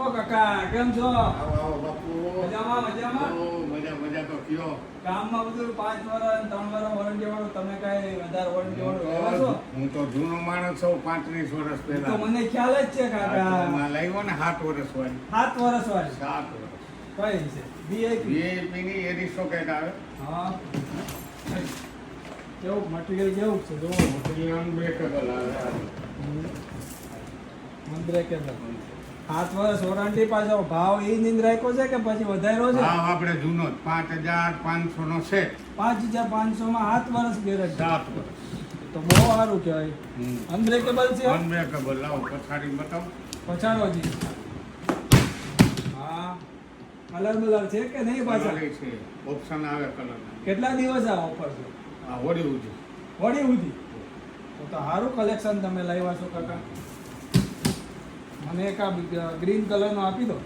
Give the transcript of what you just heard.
ઓ કાકા કેમ છો? આવો આવો બાપુ. મજામાં મજામાં? ઓ, મજા તો કયો? ગામમાં બધું 5 વર્ષ 3 વર્ષ વોરંટી વાળું, તમે કઈ વધારે વોરંટી વાળું લેવા છો? હું તો જૂનો માણસ છું 35 વર્ષ તો પહેલા. મને ખ્યાલ જ છે કાકા. માં લાવ્યો ને 7 વર્ષ વાળી. 7 વર્ષ વાળી 7 વર્ષ. કઈ છે? VIP. VIP ની એરિસ્ટો કંઈક આવે. હા કેવું મટીરિયલ કેવું છે જોવો. અનબ્રેકેબલ આવે. અનબ્રેકેબલ. 7 વર્ષ વોરંટી પાછો ભાવ એ જ રાખ્યો છે કે પછી વધાર્યો છે? ભાવ આપણે જૂનો જ 5500 નો છે. 5500 માં 7 વર્ષ ગેરંટી. 7 વર્ષ. તો બહુ સારું કહેવાય. અનબ્રેકેબલ છે. અનબ્રેકેબલ લાવો પછાડી બતાવો. પછાડો જી. હા કલર બલર છે કે નહીં પાછા? કલર છે. ઓપ્શન આવે કલર. કેટલા દિવસ આ ઓફર છે? આ હોડી ઉજી. હોળી સુધી તો સારું કલેક્શન તમે લાવ્યા છો કાકા. મને એક આ ગ્રીન કલરનો આપી દો.